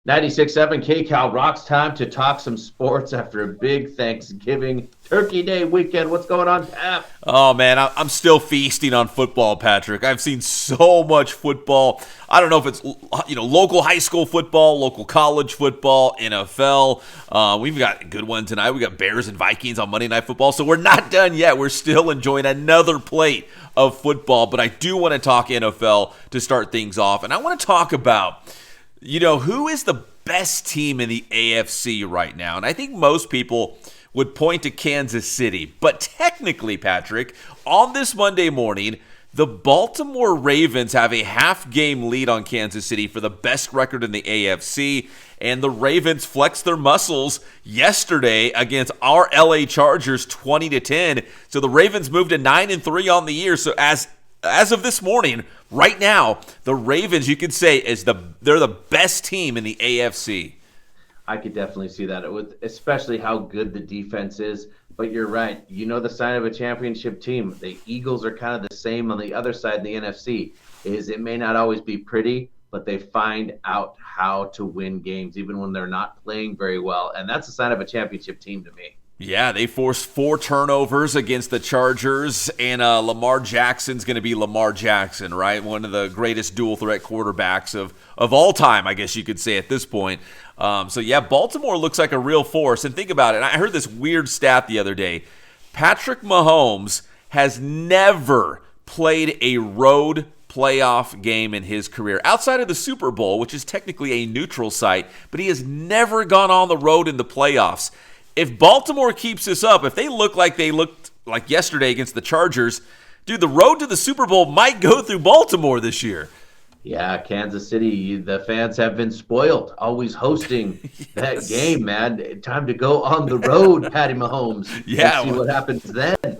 96.7 KCAL rocks. Time to talk some sports after a big Thanksgiving Turkey Day weekend. What's going on, Pap? Oh, man, I'm still feasting on football, Patrick. I've seen so much football. I don't know if it's local high school football, local college football, NFL. We've got a good one tonight. We got Bears and Vikings on Monday Night Football. So we're not done yet. We're still enjoying another plate of football. But I do want to talk NFL to start things off. And I want to talk about, who is the best team in the AFC right now? And I think most people would point to Kansas City. But technically, Patrick, on this Monday morning, the Baltimore Ravens have a half-game lead on Kansas City for the best record in the AFC. And the Ravens flexed their muscles yesterday against our LA Chargers 20-10. So the Ravens moved to 9-3 on the year. So as of this morning, right now, the Ravens, you could say, they're the best team in the AFC. I could definitely see that, especially how good the defense is. But you're right. The sign of a championship team. The Eagles are kind of the same on the other side in the NFC. Is it may not always be pretty, but they find out how to win games even when they're not playing very well. And that's a sign of a championship team to me. Yeah, they forced 4 turnovers against the Chargers, and Lamar Jackson's going to be Lamar Jackson, right? One of the greatest dual-threat quarterbacks of all time, I guess you could say at this point. Baltimore looks like a real force. And think about it. I heard this weird stat the other day. Patrick Mahomes has never played a road playoff game in his career outside of the Super Bowl, which is technically a neutral site, but he has never gone on the road in the playoffs. If Baltimore keeps this up, if they look like they looked like yesterday against the Chargers, dude, the road to the Super Bowl might go through Baltimore this year. Yeah, Kansas City, the fans have been spoiled, always hosting that game, man. Time to go on the road, Patty Mahomes. Yeah. And see what happens then.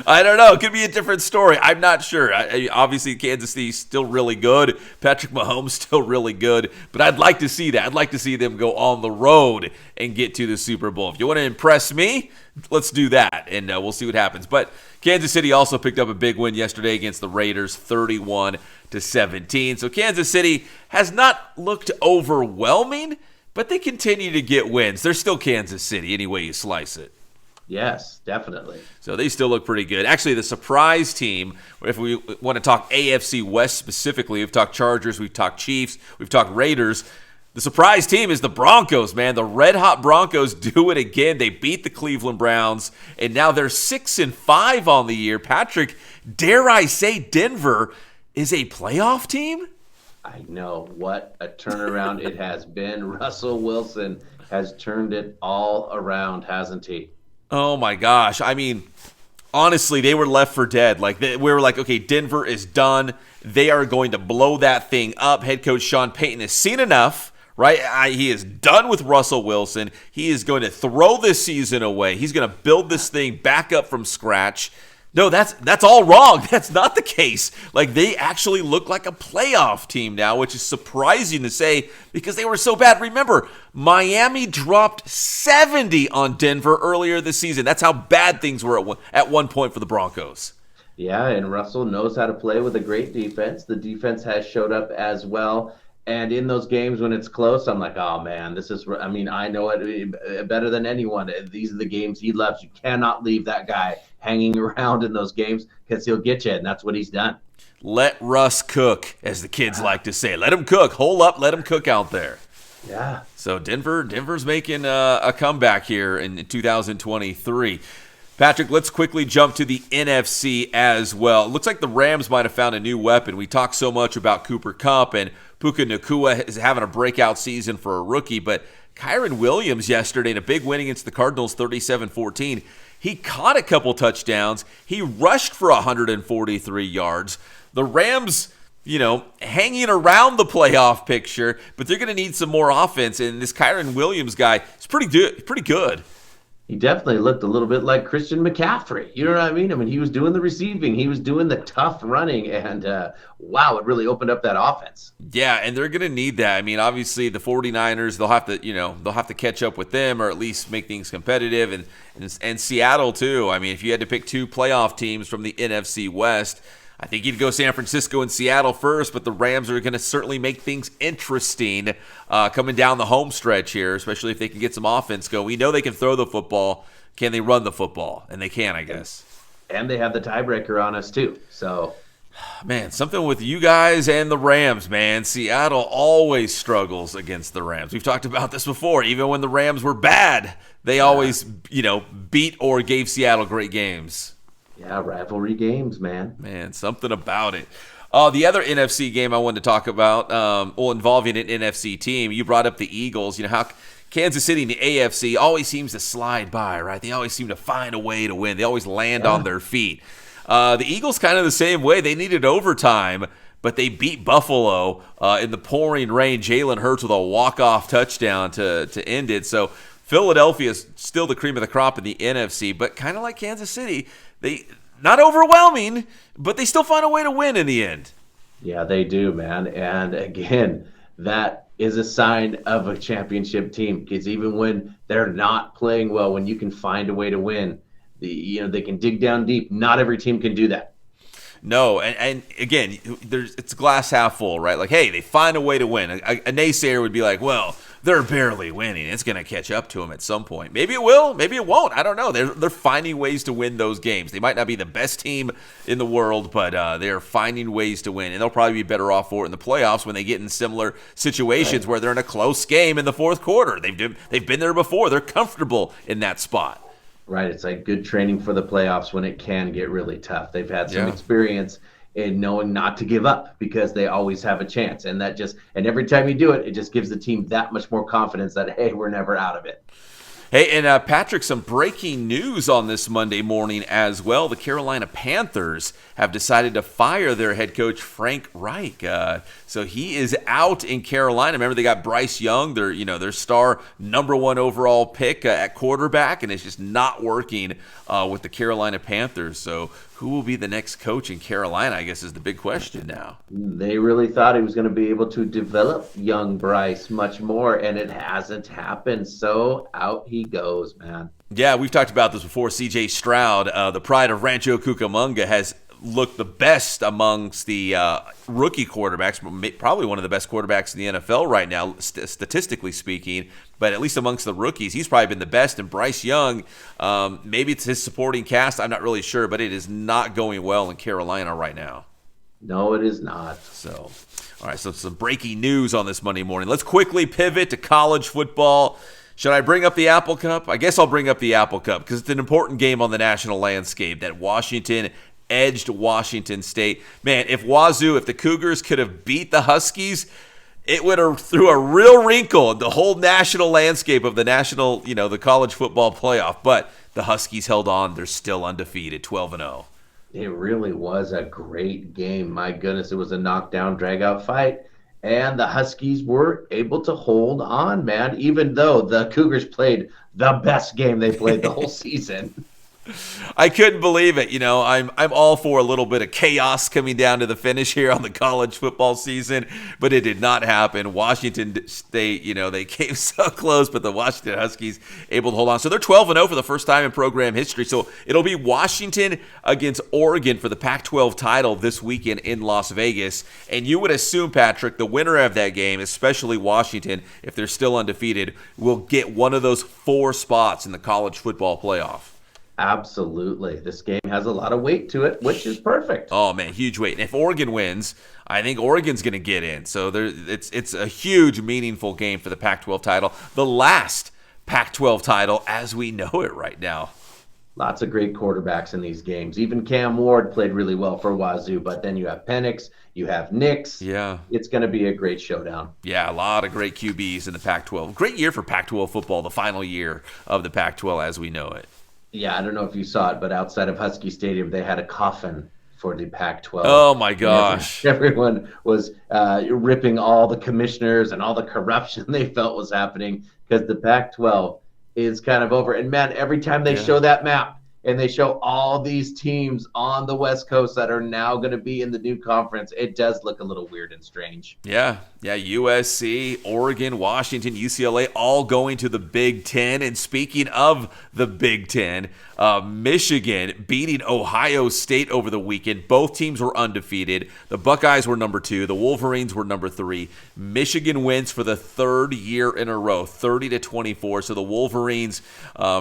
I don't know. It could be a different story. I'm not sure. Obviously, Kansas City's still really good. Patrick Mahomes still really good. But I'd like to see that. I'd like to see them go on the road and get to the Super Bowl. If you want to impress me, let's do that, and we'll see what happens. But Kansas City also picked up a big win yesterday against the Raiders, 31-17. So Kansas City has not looked overwhelming, but they continue to get wins. They're still Kansas City any way you slice it. Yes, definitely. So they still look pretty good. Actually, the surprise team, if we want to talk AFC West specifically, we've talked Chargers, we've talked Chiefs, we've talked Raiders. The surprise team is the Broncos, man. The red-hot Broncos do it again. They beat the Cleveland Browns, and now they're 6-5 on the year. Patrick, dare I say Denver is a playoff team? I know. What a turnaround it has been. Russell Wilson has turned it all around, hasn't he? Oh, my gosh. I mean, honestly, they were left for dead. We were like, okay, Denver is done. They are going to blow that thing up. Head coach Sean Payton has seen enough, right? He is done with Russell Wilson. He is going to throw this season away. He's going to build this thing back up from scratch. No, that's all wrong. That's not the case. They actually look like a playoff team now, which is surprising to say because they were so bad. Remember, Miami dropped 70 on Denver earlier this season. That's how bad things were at one point for the Broncos. Yeah, and Russell knows how to play with a great defense. The defense has showed up as well. And in those games when it's close, I'm like, oh, man, I know it better than anyone. These are the games he loves. You cannot leave that guy hanging around in those games because he'll get you, and that's what he's done. Let Russ cook, as the kids like to say. Let him cook. Hole up, let him cook out there. Yeah. So Denver's making a comeback here in 2023. Patrick, let's quickly jump to the NFC as well. It looks like the Rams might have found a new weapon. We talk so much about Cooper Kupp, and Puka Nacua is having a breakout season for a rookie, but Kyren Williams yesterday in a big win against the Cardinals 37-14, he caught a couple touchdowns. He rushed for 143 yards. The Rams, hanging around the playoff picture, but they're going to need some more offense, and this Kyren Williams guy is pretty good. He definitely looked a little bit like Christian McCaffrey. You know what I mean? He was doing the receiving. He was doing the tough running. And, wow, it really opened up that offense. Yeah, and they're going to need that. I mean, obviously, the 49ers, they'll have to catch up with them or at least make things competitive. And Seattle, too. I mean, if you had to pick 2 playoff teams from the NFC West, I think you'd go San Francisco and Seattle first, but the Rams are going to certainly make things interesting coming down the home stretch here, especially if they can get some offense going. We know they can throw the football. Can they run the football? And they can, I guess. And they have the tiebreaker on us, too. So, man, something with you guys and the Rams, man. Seattle always struggles against the Rams. We've talked about this before. Even when the Rams were bad, they always, beat or gave Seattle great games. Yeah, rivalry games, man. Man, something about it. The other NFC game I wanted to talk about, involving an NFC team, you brought up the Eagles. You know how Kansas City in the AFC always seems to slide by, right? They always seem to find a way to win. They always land on their feet. The Eagles kind of the same way. They needed overtime, but they beat Buffalo in the pouring rain. Jalen Hurts with a walk-off touchdown to end it. So Philadelphia is still the cream of the crop in the NFC, but kind of like Kansas City, they not overwhelming, but they still find a way to win in the end. Yeah, they do, man. And again, that is a sign of a championship team, because even when they're not playing well, when you can find a way to win, they can dig down deep. Not every team can do that. No, and again, it's glass half full, right? Like, hey, they find a way to win. A naysayer would be like, well, they're barely winning. It's going to catch up to them at some point. Maybe it will. Maybe it won't. I don't know. They're finding ways to win those games. They might not be the best team in the world, but they're finding ways to win, and they'll probably be better off for it in the playoffs when they get in similar situations where they're in a close game in the fourth quarter. They've been there before. They're comfortable in that spot. Right. It's like good training for the playoffs when it can get really tough. They've had some experience in knowing not to give up, because they always have a chance. And every time you do it, it just gives the team that much more confidence that, hey, we're never out of it. Hey, and Patrick, some breaking news on this Monday morning as well. The Carolina Panthers have decided to fire their head coach, Frank Reich. So he is out in Carolina. Remember, they got Bryce Young, their star number one overall pick at quarterback, and it's just not working with the Carolina Panthers. So who will be the next coach in Carolina, I guess, is the big question now. They really thought he was going to be able to develop young Bryce much more, and it hasn't happened. So out he goes, man. Yeah, we've talked about this before. C.J. Stroud, the pride of Rancho Cucamonga, has looked the best amongst the rookie quarterbacks, probably one of the best quarterbacks in the NFL right now, statistically speaking, but at least amongst the rookies, he's probably been the best. And Bryce Young, maybe it's his supporting cast, I'm not really sure, but it is not going well in Carolina right now. No, it is not. So, all right, so some breaking news on this Monday morning. Let's quickly pivot to college football. Should I bring up the Apple Cup? I guess I'll bring up the Apple Cup because it's an important game on the national landscape that Washington edged Washington State. Man, if the Cougars could have beat the Huskies, it would have threw a real wrinkle in the whole national landscape of the national, the college football playoff. But the Huskies held on. They're still undefeated, 12-0. It really was a great game. My goodness, it was a knockdown, drag-out fight. And the Huskies were able to hold on, man, even though the Cougars played the best game they played the whole season. I couldn't believe it. I'm all for a little bit of chaos coming down to the finish here on the college football season, but it did not happen. Washington State, they came so close, but the Washington Huskies able to hold on. So they're 12-0 for the first time in program history. So it'll be Washington against Oregon for the Pac-12 title this weekend in Las Vegas. And you would assume, Patrick, the winner of that game, especially Washington, if they're still undefeated, will get one of those 4 spots in the college football playoff. Absolutely. This game has a lot of weight to it, which is perfect. Oh, man, huge weight. And if Oregon wins, I think Oregon's going to get in. So it's a huge, meaningful game for the Pac-12 title, the last Pac-12 title as we know it right now. Lots of great quarterbacks in these games. Even Cam Ward played really well for Wazoo, but then you have Penix, you have Nix. Yeah. It's going to be a great showdown. Yeah, a lot of great QBs in the Pac-12. Great year for Pac-12 football, the final year of the Pac-12 as we know it. Yeah, I don't know if you saw it, but outside of Husky Stadium, they had a coffin for the Pac-12. Oh, my gosh. Everyone was ripping all the commissioners and all the corruption they felt was happening because the Pac-12 is kind of over. And, man, every time they show that map and they show all these teams on the West Coast that are now going to be in the new conference, it does look a little weird and strange. Yeah, USC, Oregon, Washington, UCLA, all going to the Big Ten. And speaking of the Big Ten, Michigan beating Ohio State over the weekend. Both teams were undefeated. The Buckeyes were number 2. The Wolverines were number 3. Michigan wins for the third year in a row, 30-24. So the Wolverines,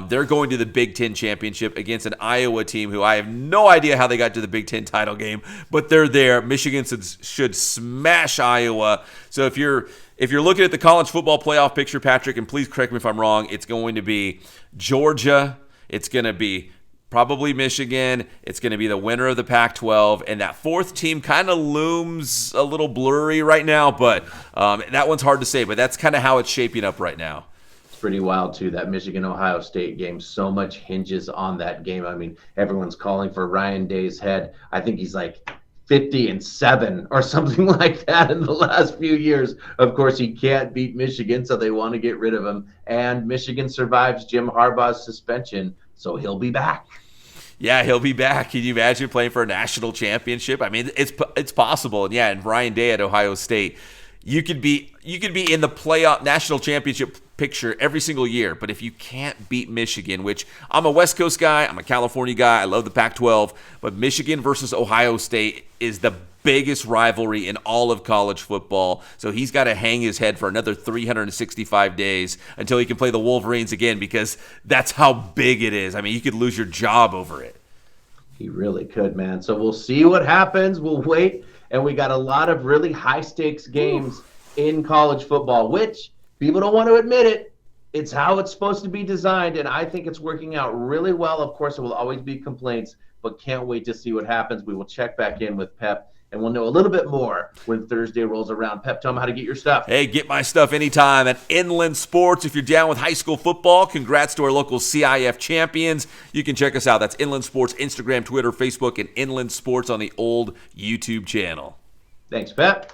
they're going to the Big Ten championship against an Iowa team who I have no idea how they got to the Big Ten title game, but they're there. Michigan should smash Iowa. So if you're looking at the college football playoff picture, Patrick, and please correct me if I'm wrong, it's going to be Georgia. It's going to be probably Michigan. It's going to be the winner of the Pac-12. And that fourth team kind of looms a little blurry right now, but that one's hard to say. But that's kind of how it's shaping up right now. It's pretty wild, too, that Michigan-Ohio State game. So much hinges on that game. I mean, everyone's calling for Ryan Day's head. I think he's like 50-7 or something like that in the last few years. Of course, he can't beat Michigan, so they want to get rid of him. And Michigan survives Jim Harbaugh's suspension, so he'll be back. Yeah, he'll be back. Can you imagine playing for a national championship? I mean, it's possible. And yeah, and Ryan Day at Ohio State, you could be in the playoff national championship picture every single year, but if you can't beat Michigan, which I'm a West Coast guy, I'm a California guy, I love the Pac-12, but Michigan versus Ohio State is the biggest rivalry in all of college football. So he's got to hang his head for another 365 days until he can play the Wolverines again, because that's how big it is. I mean, you could lose your job over it. He really could, man. So we'll see what happens. We'll wait. And we got a lot of really high-stakes games in college football, which people don't want to admit it. It's how it's supposed to be designed, and I think it's working out really well. Of course, there will always be complaints, but can't wait to see what happens. We will check back in with Pep, and we'll know a little bit more when Thursday rolls around. Pep, tell them how to get your stuff. Hey, get my stuff anytime at Inland Sports. If you're down with high school football, congrats to our local CIF champions. You can check us out. That's Inland Sports, Instagram, Twitter, Facebook, and Inland Sports on the old YouTube channel. Thanks, Pep.